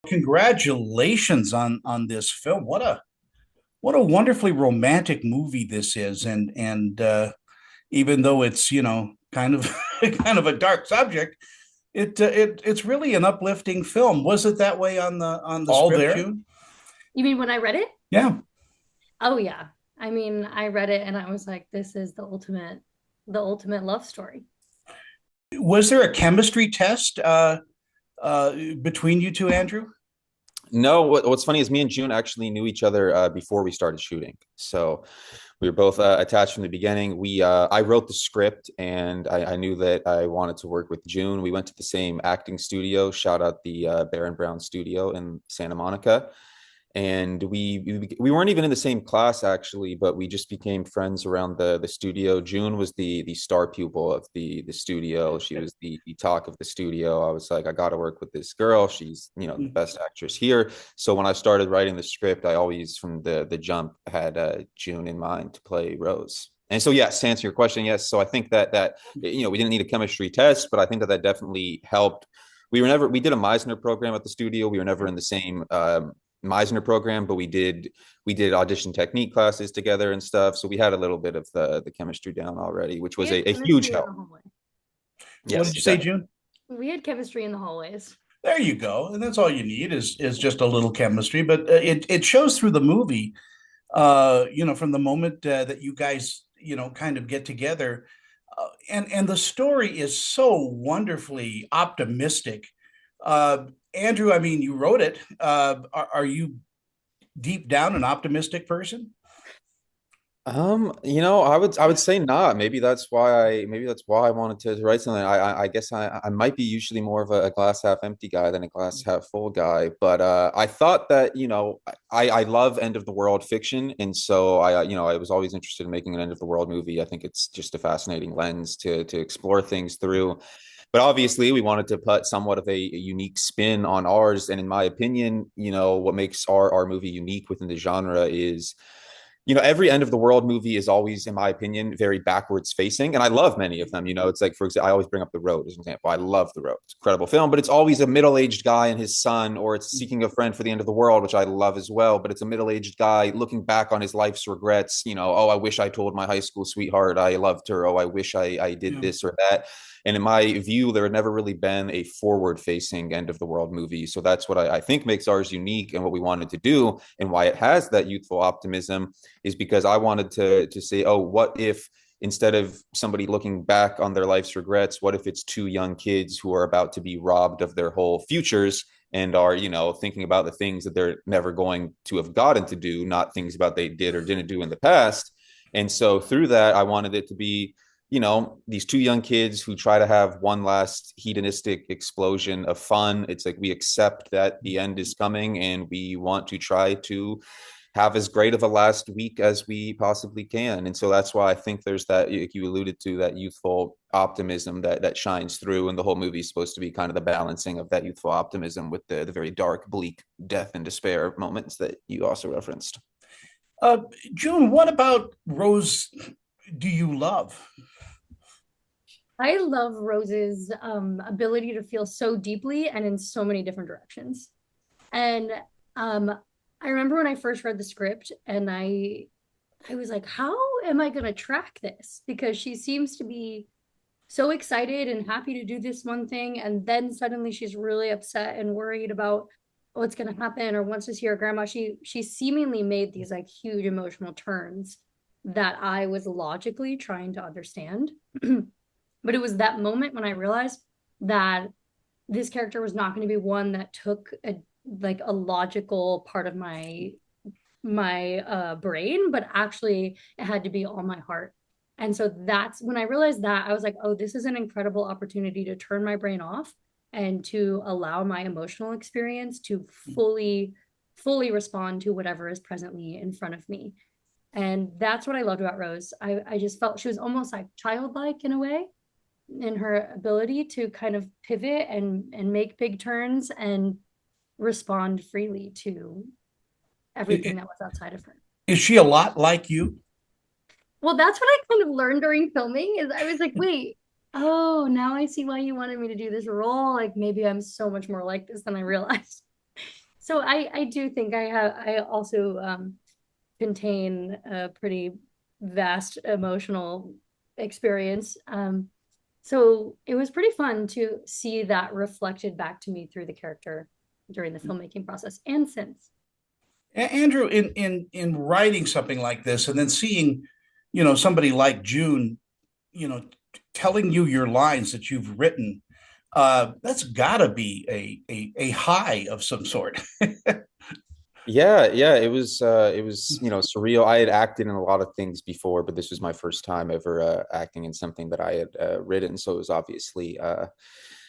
Congratulations on this film. What a wonderfully romantic movie this is, and even though it's kind of kind of a dark subject, it's really an uplifting film. Was it that way on the All script, there? June? You mean when I read it? Yeah. Oh yeah. I mean, I read it and I was like, this is the ultimate love story. Was there a chemistry test between you two, Andrew? No, what's funny is me and June actually knew each other before we started shooting. So we were both attached from the beginning. I wrote the script and I knew that I wanted to work with June. We went to the same acting studio, shout out the Baron Brown studio in Santa Monica. And we weren't even in the same class actually, but we just became friends around the studio. June was the star pupil of the studio. She was the talk of the studio. I was like, I got to work with this girl. She's the best actress here. So when I started writing the script, I always from the jump had June in mind to play Rose. And so, yes, to answer your question, yes. So I think that we didn't need a chemistry test, but I think that definitely helped. We did a Meisner program at the studio. We were never in the same Meisner program, but we did audition technique classes together and stuff. So we had a little bit of the chemistry down already, which We was had a huge chemistry in help. the hallway. What did Yes, you say, definitely. June? We had chemistry in the hallways. There you go. And that's all you need is just a little chemistry, but it shows through the movie. From the moment that you guys kind of get together, and the story is so wonderfully optimistic. Andrew, I mean, you wrote it. Are you deep down an optimistic person? I would say not. Maybe that's why I wanted to write something. I guess I might be usually more of a glass half empty guy than a glass half full guy. But I thought that, I love end of the world fiction, and so I was always interested in making an end of the world movie. I think it's just a fascinating lens to explore things through. But obviously, we wanted to put somewhat of a unique spin on ours. And in my opinion, what makes our movie unique within the genre is every end of the world movie is always, in my opinion, very backwards facing. And I love many of them. It's like, for example, I always bring up The Road as an example. I love The Road. It's an incredible film, but it's always a middle aged guy and his son, or it's Seeking a Friend for the End of the World, which I love as well. But it's a middle aged guy looking back on his life's regrets. Oh, I wish I told my high school sweetheart I loved her. Oh, I wish I did Yeah. this or that. And in my view, there had never really been a forward facing end of the world movie. So that's what I think makes ours unique and what we wanted to do and why it has that youthful optimism is because I wanted to say, oh, what if instead of somebody looking back on their life's regrets, what if it's two young kids who are about to be robbed of their whole futures and are, thinking about the things that they're never going to have gotten to do, not things about they did or didn't do in the past. And so through that, I wanted it to be these two young kids who try to have one last hedonistic explosion of fun. It's like we accept that the end is coming and we want to try to have as great of a last week as we possibly can. And so that's why I think there's that, like you alluded to, that youthful optimism that shines through. And the whole movie is supposed to be kind of the balancing of that youthful optimism with the very dark, bleak death and despair moments that you also referenced. Uh, June, what about Rose do you love? I love Rose's ability to feel so deeply and in so many different directions. And um, I remember when I first read the script and I was like, how am I going to track this? Because she seems to be so excited and happy to do this one thing, and then suddenly she's really upset and worried about what's going to happen or wants to see her grandma. She seemingly made these like huge emotional turns that I was logically trying to understand. But it was that moment when I realized that this character was not going to be one that took a logical part of my brain, but actually it had to be all my heart. And so that's when I realized that I was like, oh, this is an incredible opportunity to turn my brain off and to allow my emotional experience to fully respond to whatever is presently in front of me. And that's what I loved about Rose. I just felt she was almost like childlike in a way in her ability to kind of pivot and make big turns and respond freely to everything that was outside of her. Is she a lot like you? Well, that's what I kind of learned during filming is I was like, wait, oh, now I see why you wanted me to do this role. Like maybe I'm so much more like this than I realized. So I do think I also contain a pretty vast emotional experience. So it was pretty fun to see that reflected back to me through the character during the filmmaking process and since. Andrew, in writing something like this, and then seeing, somebody like June, telling you your lines that you've written, that's got to be a high of some sort. Yeah, it was, surreal. I had acted in a lot of things before, but this was my first time ever acting in something that I had written. So it was obviously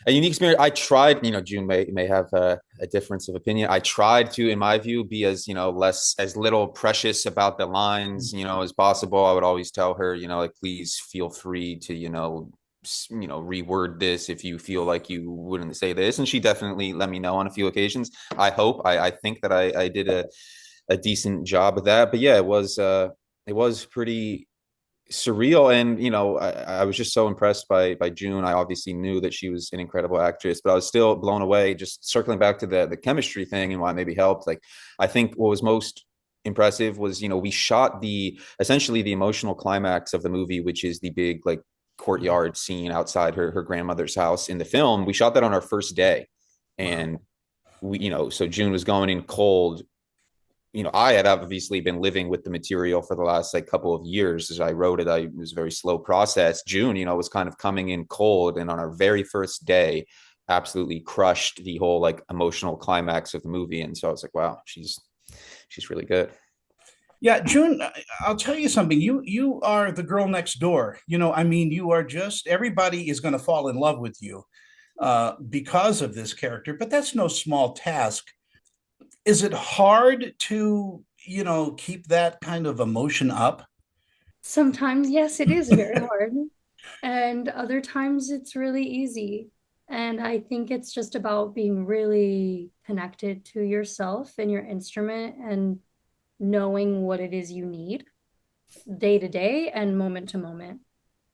a unique experience. I tried, June may have a difference of opinion. I tried to, in my view, be as, less as little precious about the lines, as possible. I would always tell her, like, please feel free to, reword this if you feel like you wouldn't say this. And she definitely let me know on a few occasions. I think that I did a decent job of that. But yeah, it was pretty surreal. And I was just so impressed by June. I obviously knew that she was an incredible actress, but I was still blown away. Just circling back to the chemistry thing and why it maybe helped, like, I think what was most impressive was, we shot the essentially the emotional climax of the movie, which is the big, like, courtyard scene outside her grandmother's house in the film. We shot that on our first day. Wow. And so June was going in cold. I had obviously been living with the material for the last, like, couple of years. As I wrote it, it was a very slow process. June, was kind of coming in cold, and on our very first day, absolutely crushed the whole, like, emotional climax of the movie. And so I was like, wow, she's really good. Yeah, June, I'll tell you something. You are the girl next door. I mean, you are just everybody is going to fall in love with you because of this character, but that's no small task. Is it hard to, keep that kind of emotion up? Sometimes, yes, it is very hard. And other times it's really easy. And I think it's just about being really connected to yourself and your instrument and knowing what it is you need day to day and moment to moment,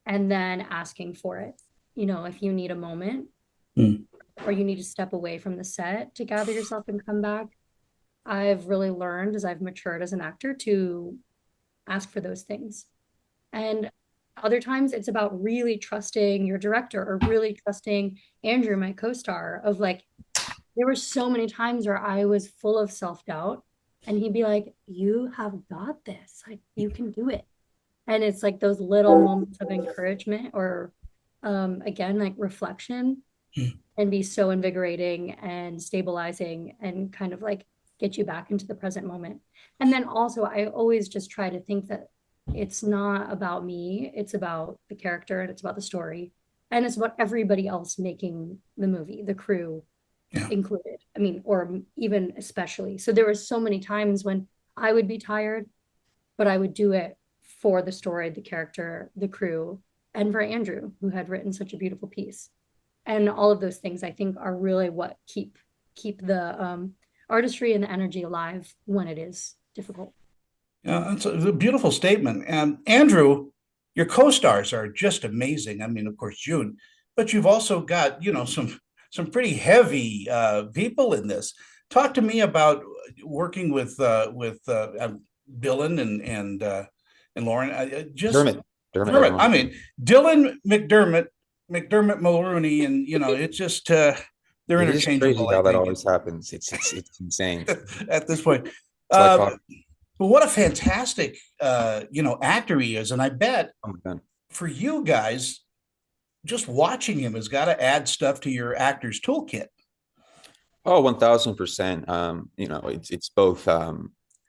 and then asking for it. If you need a moment Hmm. or you need to step away from the set to gather yourself and come back, I've really learned as I've matured as an actor to ask for those things. And other times it's about really trusting your director or really trusting Andrew, my co-star, of like, there were so many times where I was full of self-doubt and he'd be like, you have got this, like you can do it. And it's like those little moments of encouragement or again, like reflection, and be so invigorating and stabilizing and kind of like get you back into the present moment. And then also, I always just try to think that it's not about me, it's about the character and it's about the story. And it's about everybody else making the movie, the crew Yeah. included. I mean, or even especially. So there were so many times when I would be tired, but I would do it for the story, the character, the crew, and for Andrew, who had written such a beautiful piece. And all of those things I think are really what keep the artistry and the energy alive when it is difficult. Yeah, that's a beautiful statement. And Andrew, your co-stars are just amazing. I mean, of course, June, but you've also got, some pretty heavy people in this. Talk to me about working with Dylan and Lauren. Just Dermot, Dermot. I everyone. mean, Dylan McDermott Mulrooney, and it's just they're It is interchangeable, crazy I how that think, always happens. It's insane. at this point. It's like, Uh, but what a fantastic actor he is, and I bet oh my God. for you guys, just watching him has got to add stuff to your actor's toolkit. Oh, 1000%. It's both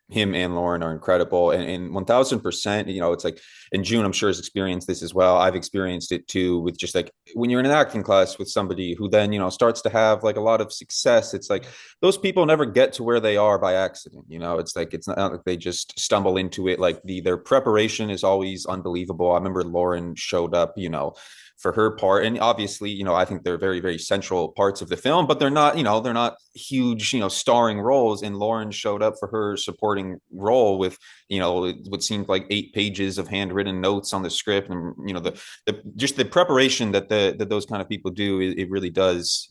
him and Lauren are incredible. And 1000%, it's like, in June, I'm sure has experienced this as well. I've experienced it too, with just like when you're in an acting class with somebody who then, starts to have like a lot of success. It's like those people never get to where they are by accident. It's like it's not like they just stumble into it. Like their preparation is always unbelievable. I remember Lauren showed up, for her part, and obviously, I think they're very, very central parts of the film, but they're not huge, starring roles. And Lauren showed up for her supporting supporting role with, what seemed like 8 pages of handwritten notes on the script, and the just the preparation that those kind of people do, it really does,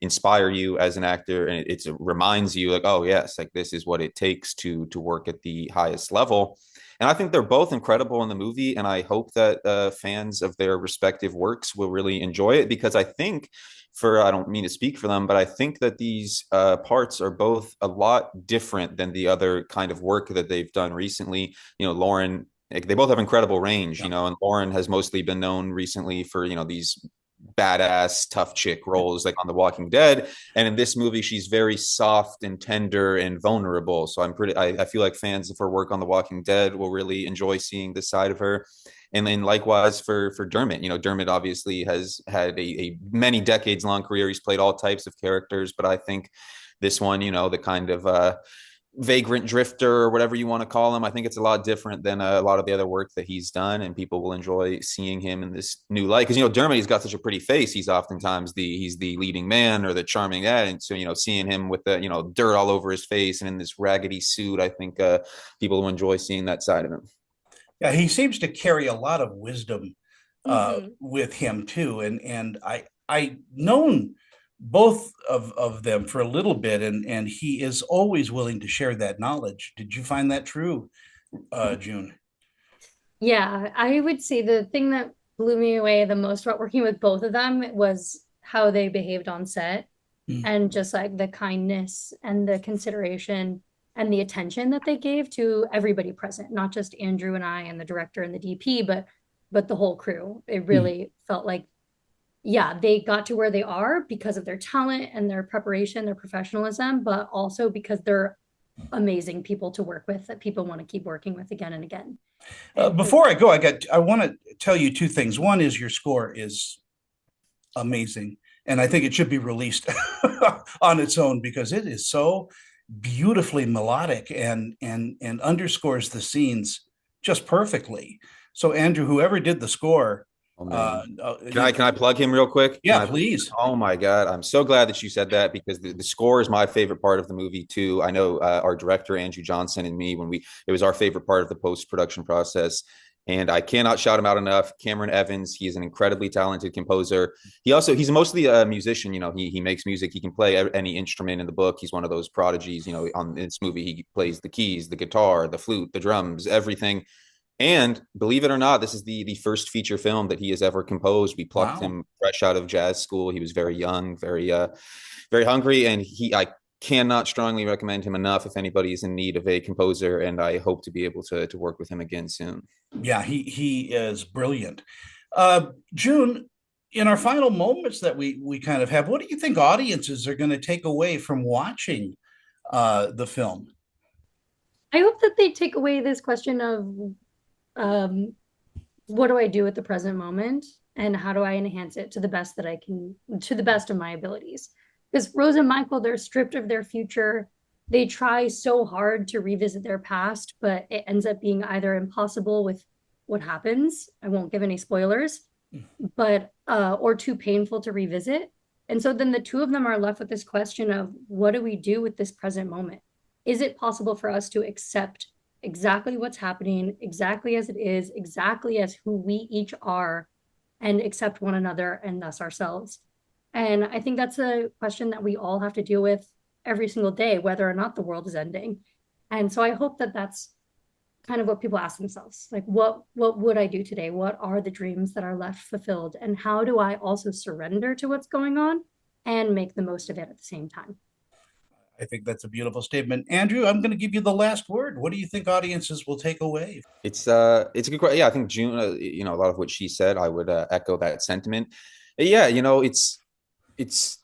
inspire you as an actor, and it reminds you like, oh yes, like this is what it takes to work at the highest level. And I think they're both incredible in the movie, and I hope that fans of their respective works will really enjoy it, because I think, I don't mean to speak for them, but I think that these parts are both a lot different than the other kind of work that they've done recently. Lauren, like, they both have incredible range, and Lauren has mostly been known recently for, these badass tough chick roles like on The Walking Dead, and in this movie she's very soft and tender and vulnerable. So I feel like fans of her work on The Walking Dead will really enjoy seeing this side of her. And then likewise for Dermot. Dermot obviously has had a many decades long career. He's played all types of characters, but I think this one, the kind of vagrant drifter or whatever you want to call him, I think it's a lot different than a lot of the other work that he's done, and people will enjoy seeing him in this new light. Because Dermot, he's got such a pretty face. He's oftentimes he's the leading man or the charming dad, and so seeing him with the dirt all over his face and in this raggedy suit, I think people will enjoy seeing that side of him. Yeah, he seems to carry a lot of wisdom with him too, and I known both of them for a little bit, and he is always willing to share that knowledge. Did you find that true, June? Yeah, I would say the thing that blew me away the most about working with both of them was how they behaved on set, and just like the kindness and the consideration and the attention that they gave to everybody present, not just Andrew and I and the director and the DP, but the whole crew. It really felt like, yeah, they got to where they are because of their talent and their preparation, their professionalism, but also because they're amazing people to work with that people want to keep working with again and again. Before I go, I want to tell you two things. One is your score is amazing, and I think it should be released on its own, because it is so beautifully melodic and underscores the scenes just perfectly. So Andrew, whoever did the score, can I plug him real quick? Yeah, please. Oh my God, I'm so glad that you said that, because the score is my favorite part of the movie too. I know our director Andrew Johnson and me, it was our favorite part of the post-production process, and I cannot shout him out enough. Cameron Evans, he is an incredibly talented composer. He's mostly a musician. He makes music. He can play any instrument in the book. He's one of those prodigies. On this movie, he plays the keys, the guitar, the flute, the drums, everything. And believe it or not, this is the first feature film that he has ever composed. We plucked him fresh out of jazz school. He was very young, very very hungry, and I cannot strongly recommend him enough if anybody is in need of a composer, and I hope to be able to work with him again soon. Yeah, he is brilliant. June, in our final moments that we kind of have, what do you think audiences are going to take away from watching the film? I hope that they take away this question of what do I do at the present moment, and how do I enhance it to the best that I can, to the best of my abilities. Because Rose and Michael, they're stripped of their future. They try so hard to revisit their past, but it ends up being either impossible with what happens. I won't give any spoilers, but or too painful to revisit. And so then the two of them are left with this question of, what do we do with this present moment? Is it possible for us to accept exactly what's happening, exactly as it is, exactly as who we each are, and accept one another and thus ourselves? And I think that's a question that we all have to deal with every single day, whether or not the world is ending. And so I hope that that's kind of what people ask themselves. Like, what would I do today? What are the dreams that are left fulfilled? And how do I also surrender to what's going on and make the most of it at the same time? I think that's a beautiful statement. Andrew, I'm going to give you the last word. What do you think audiences will take away? It's a good question. Yeah, I think June, a lot of what she said, I would echo that sentiment. Yeah, it's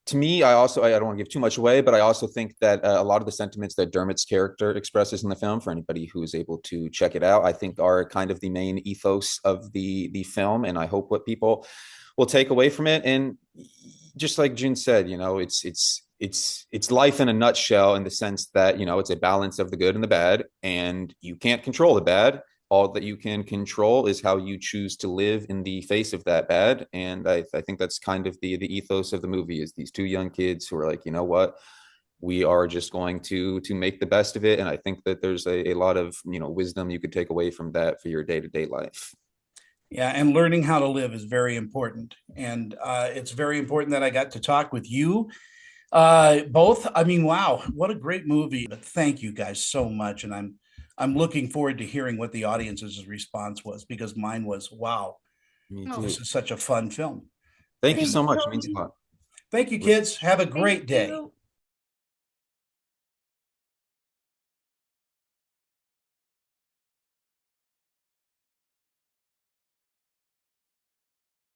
to me, I don't want to give too much away, but I also think that a lot of the sentiments that Dermot's character expresses in the film, for anybody who is able to check it out, I think are kind of the main ethos of the film, and I hope what people will take away from it. And just like June said, it's life in a nutshell, in the sense that it's a balance of the good and the bad, and you can't control the bad. All that you can control is how you choose to live in the face of that bad. And I think that's kind of the ethos of the movie, is these two young kids who are like, you know what, we are just going to make the best of it. And I think that there's a lot of, wisdom you could take away from that for your day-to-day life. Yeah, and learning how to live is very important. And it's very important that I got to talk with you both. I mean, wow, what a great movie. But thank you guys so much. And I'm looking forward to hearing what the audience's response was, because mine was, wow, Me Oh, this too. is such a fun film. Thank you thank And so you, much. It means a Tony. lot. thank you, kids. Have a Thank great day. you.